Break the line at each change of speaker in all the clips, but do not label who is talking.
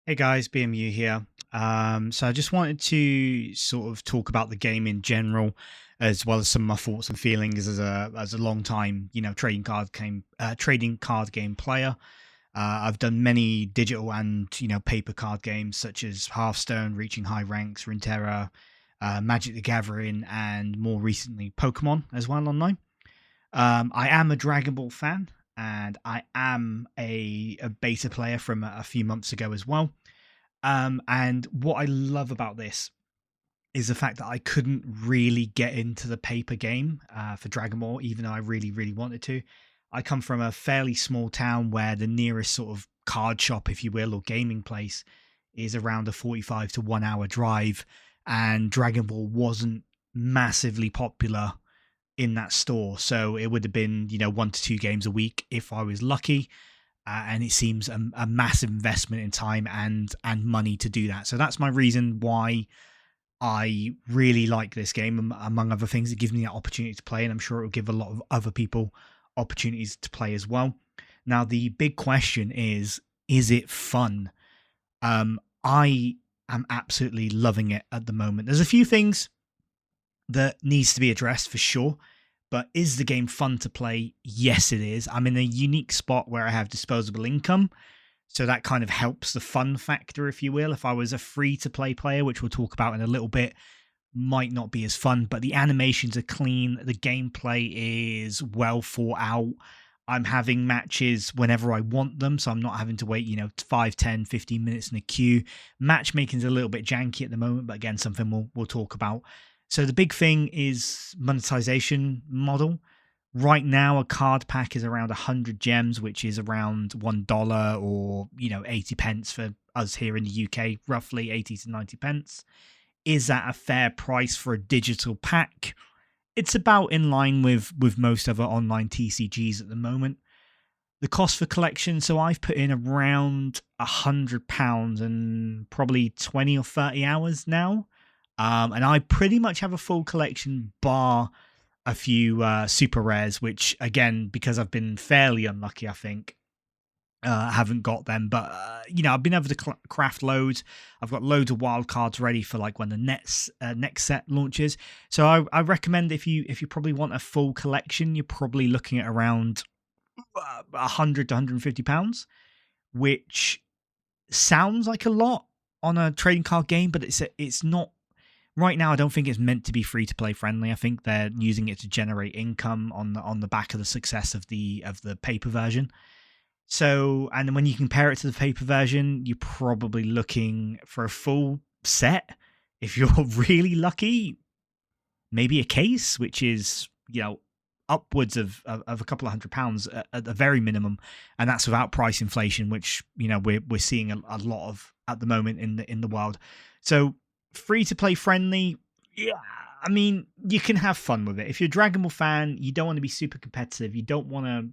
Hey guys, BMU here. So I just wanted to sort of talk about the game in general, as well as some of my thoughts and feelings as a long time, trading card game player. I've done many digital and paper card games such as Hearthstone, reaching high ranks, Runeterra, Magic the Gathering, and more recently Pokemon as well online. I am a Dragon Ball fan, and I am a beta player from a few months ago as well. And what I love about this is the fact that I couldn't really get into the paper game for Dragon Ball, even though I really, really wanted to. I come from a fairly small town where the nearest sort of card shop, if you will, or gaming place is around a 45 to 1 hour drive. And Dragon Ball wasn't massively popular in that store. So it would have been, 1 to 2 games a week if I was lucky. And it seems a massive investment in time and money to do that. So that's my reason why I really like this game. Among other things, it gives me that opportunity to play, and I'm sure it will give a lot of other people opportunities to play as well. Now, the big question is it fun? I am absolutely loving it at the moment. There's a few things that needs to be addressed for sure. But is the game fun to play? Yes, it is. I'm in a unique spot where I have disposable income. So that kind of helps the fun factor, if you will. If I was a free to play player, which we'll talk about in a little bit, might not be as fun. But the animations are clean. The gameplay is well thought out. I'm having matches whenever I want them. So I'm not having to wait, 5, 10, 15 minutes in a queue. Matchmaking's a little bit janky at the moment, but again, something we'll talk about. So the big thing is monetization model. Right now, a card pack is around 100 gems, which is around $1 or 80 pence for us here in the UK, roughly 80 to 90 pence. Is that a fair price for a digital pack? It's about in line with most other online TCGs at the moment. The cost for collection, so I've put in around £100 and probably 20 or 30 hours now. And I pretty much have a full collection, bar a few super rares, which again, because I've been fairly unlucky, I think, haven't got them. But I've been able to craft loads. I've got loads of wild cards ready for like when the next set launches. So I recommend if you probably want a full collection, you're probably looking at around £100 to £150, which sounds like a lot on a trading card game, but it's not. Right now, I don't think it's meant to be free to play friendly. I think they're using it to generate income on the back of the success of the paper version. So, and when you compare it to the paper version, you're probably looking for a full set. If you're really lucky, maybe a case, which is upwards of a couple of £100 at the very minimum, and that's without price inflation, which we're seeing a lot of at the moment in the world. So free to play friendly, yeah. I mean, you can have fun with it. If you're a Dragon Ball fan, you don't want to be super competitive. You don't want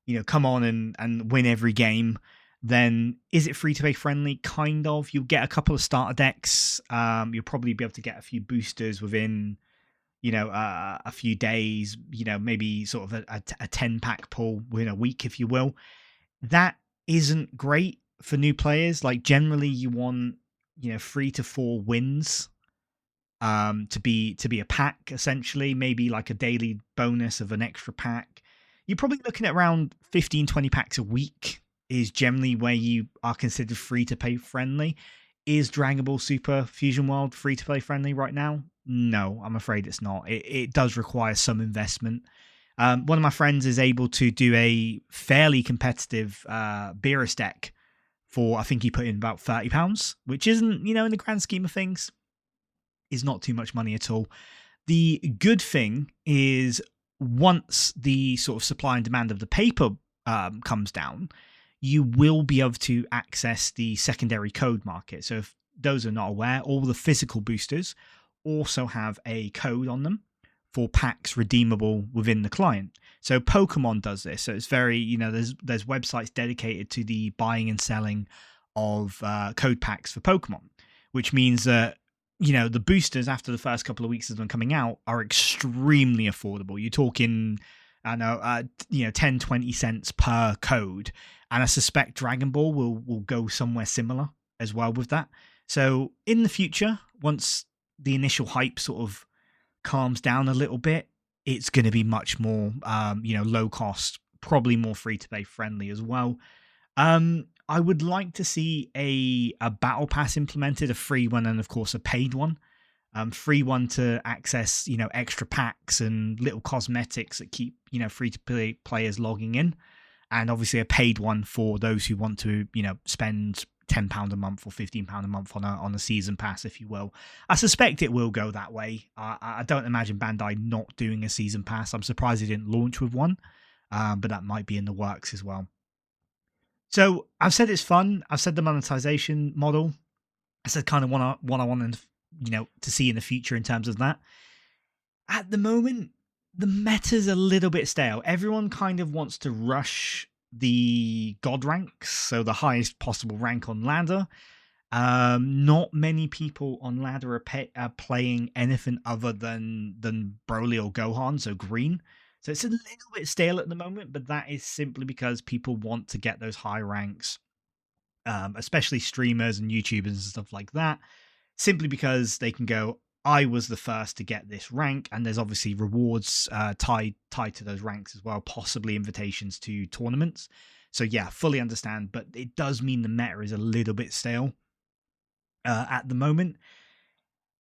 to, come on and win every game. Then is it free to play friendly? Kind of. You'll get a couple of starter decks. You'll probably be able to get a few boosters within, a few days. Maybe sort of a 10-pack pull within a week, if you will. That isn't great for new players. Like generally, you want 3 to 4 wins to be a pack, essentially. Maybe like a daily bonus of an extra pack. You're probably looking at around 15, 20 packs a week is generally where you are considered free to play friendly. Is Dragon Ball Super Fusion World free to play friendly right now? No, I'm afraid it's not. It does require some investment. One of my friends is able to do a fairly competitive Beerus deck for, I think he put in about £30, which isn't, in the grand scheme of things, is not too much money at all. The good thing is once the sort of supply and demand of the paper comes down, you will be able to access the secondary code market. So if those are not aware, all the physical boosters also have a code on them for packs redeemable within the client. So Pokemon does this. So it's very, there's websites dedicated to the buying and selling of code packs for Pokemon, which means that, the boosters after the first couple of weeks of them coming out are extremely affordable. You're talking I know, 10, 20 cents per code. And I suspect Dragon Ball will go somewhere similar as well with that. So in the future, once the initial hype sort of calms down a little bit, it's going to be much more, low cost, probably more free to play friendly as well. I would like to see a battle pass implemented, a free one, and of course a paid one. Free one to access, extra packs and little cosmetics that keep, free to play players logging in, and obviously a paid one for those who want to, spend £10 a month or £15 a month on a season pass, if you will. I suspect it will go that way. I don't imagine Bandai not doing a season pass. I'm surprised they didn't launch with one, but that might be in the works as well. So I've said it's fun. I've said the monetization model. I said kind of what I wanted, to see in the future in terms of that. At the moment, the meta's a little bit stale. Everyone kind of wants to rush the god ranks, so the highest possible rank on ladder. Not many people on ladder are playing anything other than Broly or Gohan, so green. So it's a little bit stale at the moment, but that is simply because people want to get those high ranks, especially streamers and YouTubers and stuff like that, simply because they can go, I was the first to get this rank, and there's obviously rewards tied to those ranks as well, possibly invitations to tournaments. So yeah, fully understand, but it does mean the meta is a little bit stale at the moment.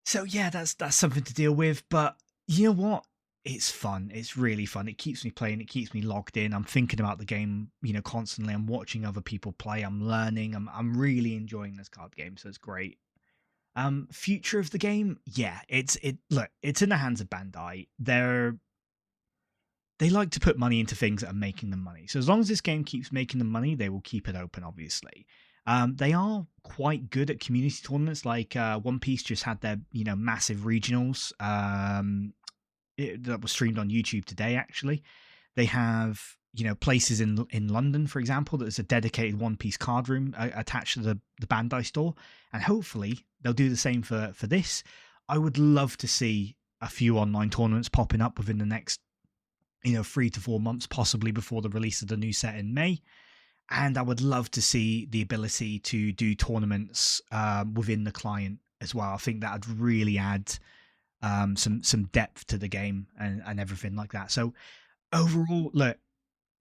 So yeah, that's something to deal with, but you know what? It's fun. It's really fun. It keeps me playing. It keeps me logged in. I'm thinking about the game, constantly. I'm watching other people play. I'm learning. I'm really enjoying this card game, so it's great. Future of the game, yeah, it's in the hands of Bandai. They like to put money into things that are making them money. So as long as this game keeps making them money, they will keep it open, obviously. They are quite good at community tournaments. Like One Piece just had their massive regionals that was streamed on YouTube today. Actually, they have places in London, for example, there's a dedicated One Piece card room attached to the Bandai store, and hopefully they'll do the same for this. I would love to see a few online tournaments popping up within the next 3 to 4 months, possibly before the release of the new set in May. And I would love to see the ability to do tournaments within the client as well. I think that would really add some depth to the game and everything like that. So overall, look,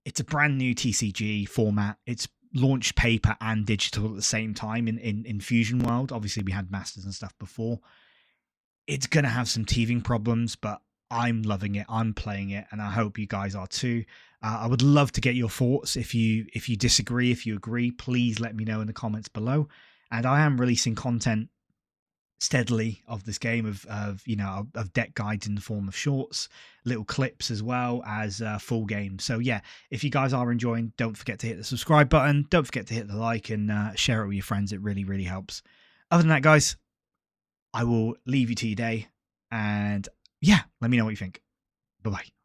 it's a brand new TCG format. It's launched paper and digital at the same time in Fusion World. Obviously, we had Masters and stuff before. It's going to have some teething problems, but I'm loving it. I'm playing it, and I hope you guys are too. I would love to get your thoughts. If you disagree, if you agree, please let me know in the comments below. And I am releasing content steadily of this game of deck guides in the form of shorts, little clips, as well as full games. So yeah, if you guys are enjoying, don't forget to hit the subscribe button, don't forget to hit the like, and share it with your friends. It really, really helps. Other than that, guys, I will leave you to your day, and yeah, let me know what you think. Bye bye.